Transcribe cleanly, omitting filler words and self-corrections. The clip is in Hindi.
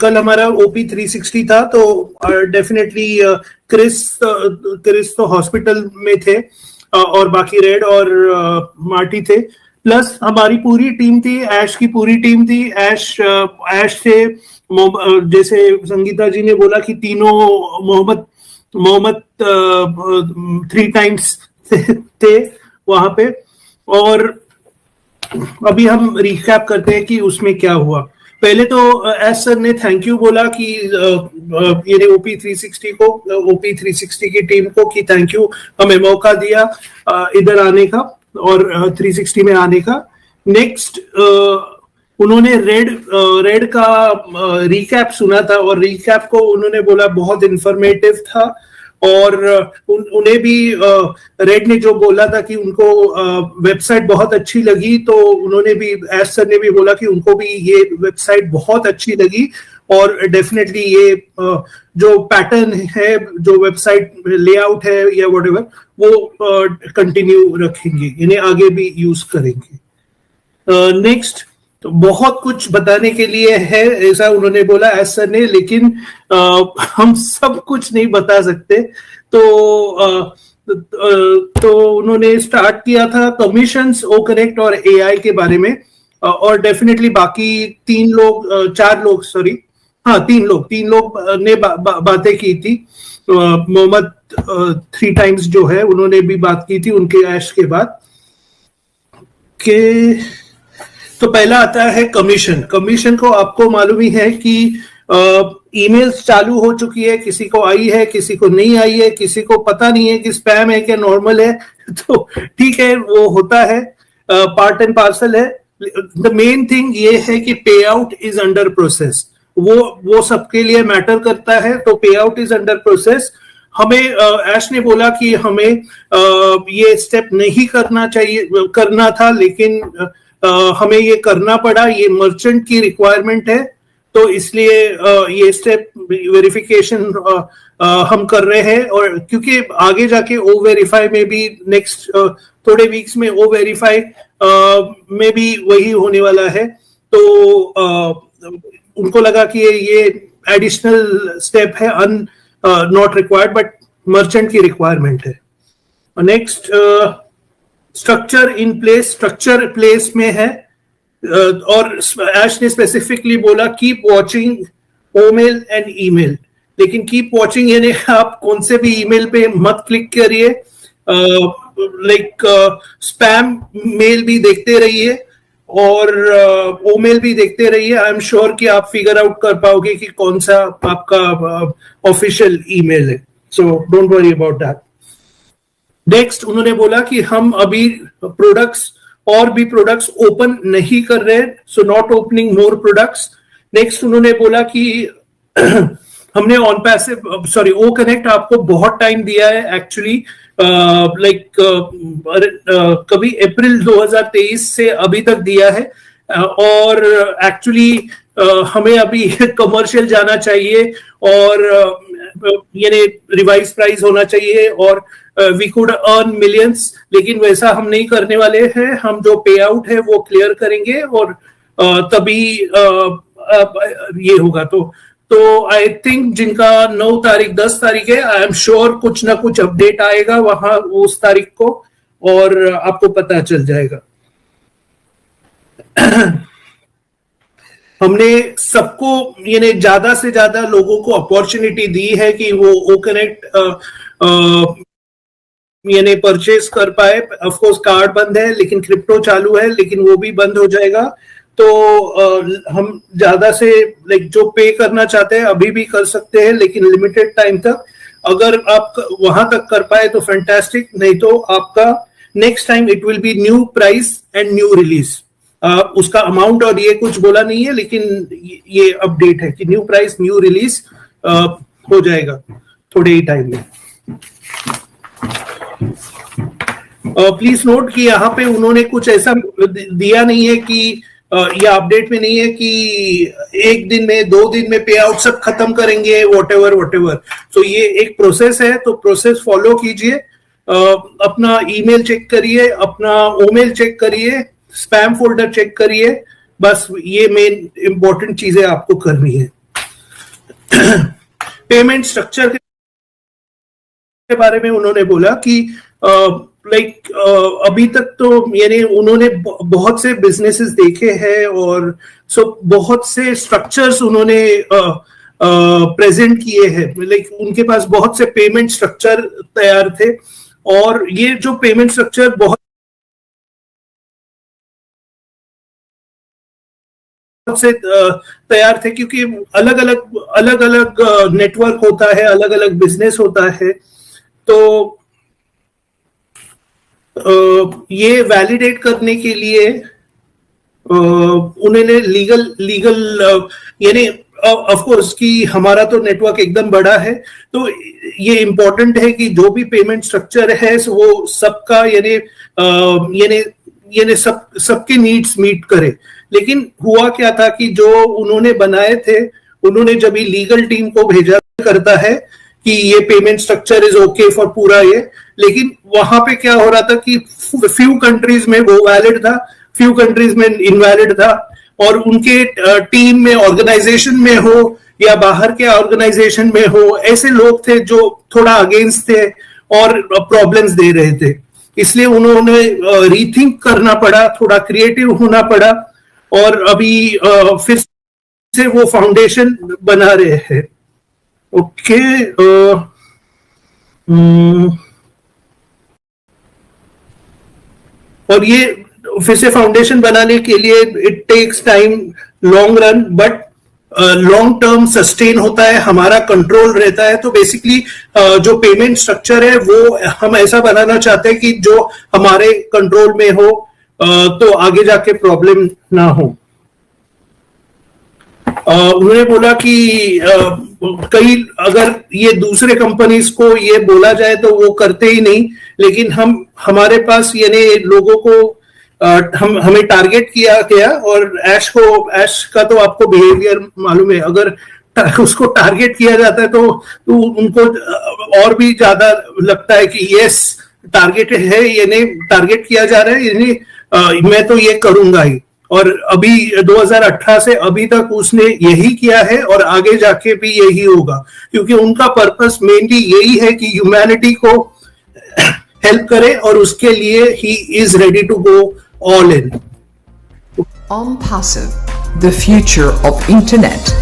कल हमारा ओपी 360 था, तो डेफिनेटली क्रिस तो हॉस्पिटल में थे और बाकी रेड और मार्टी थे, प्लस हमारी पूरी टीम थी, ऐश की पूरी टीम थी। ऐश से जैसे संगीता जी ने बोला कि तीनों मोहम्मद 3 टाइम्स थे वहां पे। और अभी हम रिकैप करते हैं कि उसमें क्या हुआ। पहले तो एस सर ने थैंक यू बोला कि ये ओपी 360 की टीम को कि थैंक यू, हमें मौका दिया इधर आने का और 360 में आने का। नेक्स्ट उन्होंने रेड का रिकैप सुना था और रिकैप को उन्होंने बोला बहुत इंफॉर्मेटिव था। और उन्हें भी रेड ने जो बोला था कि उनको वेबसाइट बहुत अच्छी लगी, तो उन्होंने भी, एस सर ने भी बोला कि उनको भी ये वेबसाइट बहुत अच्छी लगी और डेफिनेटली ये जो पैटर्न है, जो वेबसाइट लेआउट है या व्हाटएवर, वो कंटिन्यू रखेंगे, इन्हें आगे भी यूज करेंगे। नेक्स्ट, तो बहुत कुछ बताने के लिए है ऐसा उन्होंने बोला एस सर ने, लेकिन हम सब कुछ नहीं बता सकते। तो उन्होंने स्टार्ट किया था कमीशंस, ओ कनेक्ट और एआई के बारे में। और डेफिनेटली बाकी 3 लोग ने बातें की थी। मोहम्मद 3 टाइम्स जो है उन्होंने भी बात की थी उनके ऐश के बाद के। तो पहला आता है कमीशन को आपको मालूम ही है कि ईमेल्स चालू हो चुकी है, किसी को आई है, किसी को नहीं आई है, किसी को पता नहीं है कि स्पैम है क्या नॉर्मल है। तो ठीक है, वो होता है, पार्ट एंड पार्सल है। द मेन थिंग ये है कि पे आउट इज अंडर प्रोसेस, वो सबके लिए मैटर करता है। तो पे आउट इज अंडर प्रोसेस। हमें ऐश ने बोला कि हमें ये स्टेप नहीं करना था, लेकिन हमें ये करना पड़ा, ये मर्चेंट की रिक्वायरमेंट है, तो इसलिए ये स्टेप वेरिफिकेशन हम कर रहे हैं। और क्योंकि आगे जाके ओ वेरीफाई में भी नेक्स्ट थोड़े वीक्स में ओ वेरीफाई में भी वही होने वाला है, तो उनको लगा कि ये एडिशनल स्टेप है, नॉट रिक्वायर्ड, बट मर्चेंट की रिक्वायरमेंट है। नेक्स्ट, स्ट्रक्चर प्लेस में है। और ऐश ने स्पेसिफिकली बोला कीप वॉचिंग ओमेल एंड ईमेल, लेकिन कीप वॉचिंग यानी आप कौन से भी ईमेल पे मत क्लिक करिए, लाइक स्पैम मेल भी देखते रहिए और ओमेल भी देखते रहिए। आई एम श्योर कि आप फिगर आउट कर पाओगे कि कौन सा आपका ऑफिशियल ईमेल है, so don't worry about that. Next, उन्होंने बोला कि हम अभी प्रोडक्ट्स ओपन नहीं कर रहे, so not opening more products. Next, उन्होंने बोला कि हमने ओ कनेक्ट आपको बहुत टाइम दिया है एक्चुअली, लाइक कभी अप्रैल 2023 से अभी तक दिया है, और एक्चुअली हमें अभी कमर्शियल जाना चाहिए और यानी रिवाइज प्राइस होना चाहिए और वी कुड अर्न मिलियंस, लेकिन वैसा हम नहीं करने वाले हैं। हम जो पे आउट है वो क्लियर करेंगे और तभी ये होगा। तो आई थिंक जिनका 9 तारीख 10 तारीख है, आई एम श्योर कुछ ना कुछ अपडेट आएगा वहां उस तारीख को और आपको पता चल जाएगा। हमने सबको यानी ज्यादा से ज्यादा लोगों को अपॉर्चुनिटी दी है कि वो ओ कनेक्ट यानी परचेज कर पाए। ऑफ कोर्स कार्ड बंद है, लेकिन क्रिप्टो चालू है, लेकिन वो भी बंद हो जाएगा। तो हम ज्यादा से लाइक जो पे करना चाहते हैं अभी भी कर सकते हैं, लेकिन लिमिटेड टाइम तक। अगर आप वहां तक कर पाए तो फैंटास्टिक, नहीं तो आपका next time it will be new price and new release. उसका अमाउंट और ये कुछ बोला नहीं है, लेकिन ये अपडेट है कि न्यू प्राइस न्यू रिलीज हो जाएगा थोड़े ही टाइम में। प्लीज नोट कि यहाँ पे उन्होंने कुछ ऐसा दिया नहीं है कि ये अपडेट में नहीं है कि 1 दिन में 2 दिन में पे आउट सब खत्म करेंगे, whatever. तो ये एक प्रोसेस है, तो प्रोसेस फॉलो कीजिए। अपना ईमेल चेक करिए, अपना ओमेल चेक करिए, स्पैम फोल्डर चेक करिए, बस ये मेन इंपॉर्टेंट चीजें आपको करनी है। पेमेंट स्ट्रक्चर के बारे में उन्होंने बोला कि अभी तक तो यानी उन्होंने बहुत से बिजनेसेस देखे हैं और बहुत से स्ट्रक्चर्स उन्होंने प्रेजेंट किए हैं। उनके पास बहुत से पेमेंट स्ट्रक्चर तैयार थे और ये जो पेमेंट स्ट्रक्चर बहुत से तैयार थे, क्योंकि अलग अलग नेटवर्क होता है, अलग अलग बिजनेस होता है। तो ये वैलिडेट करने के लिए उन्होंने लीगल यानी ऑफ कोर्स कि हमारा तो नेटवर्क एकदम बड़ा है, तो ये इम्पोर्टेंट है कि जो भी पेमेंट स्ट्रक्चर है वो सबका यानी सबके नीड्स मीट करे। लेकिन हुआ क्या था कि जो उन्होंने बनाए थे, उन्होंने जब लीगल टीम को भेजा करता है कि ये payment structure is okay for पूरा ये, लेकिन वहां पे क्या हो रहा था कि फ्यू कंट्रीज में वो वैलिड था, फ्यू कंट्रीज में इनवैलिड था, और उनके टीम में, ऑर्गेनाइजेशन में हो या बाहर के ऑर्गेनाइजेशन में हो, ऐसे लोग थे जो थोड़ा अगेंस्ट थे और प्रॉब्लम्स दे रहे थे। इसलिए उन्होंने रीथिंक करना पड़ा, थोड़ा क्रिएटिव होना पड़ा, और अभी फिर से वो फाउंडेशन बना रहे हैं। ओके, और ये फिर से फाउंडेशन बनाने के लिए it takes time, long run, but long term sustain होता है, हमारा कंट्रोल रहता है। तो बेसिकली जो पेमेंट स्ट्रक्चर है वो हम ऐसा बनाना चाहते हैं कि जो हमारे कंट्रोल में हो, तो आगे जाके प्रॉब्लम ना हो। उन्होंने बोला कि कई अगर ये दूसरे कंपनीज को ये बोला जाए तो वो करते ही नहीं, लेकिन हमारे पास यानी लोगों को हमें टारगेट किया गया, और ऐश का तो आपको बिहेवियर मालूम है, अगर उसको टारगेट किया जाता है तो उनको और भी ज्यादा लगता है कि यस टारगेट है, यानी टारगेट किया जा रहा है, यानी मैं तो ये करूंगा ही। और अभी 2018 से अभी तक उसने यही किया है और आगे जाके भी यही होगा, क्योंकि उनका पर्पस मेनली यही है कि ह्यूमैनिटी को हेल्प करे, और उसके लिए ही is ready to go all in. OnPassive, the future of internet.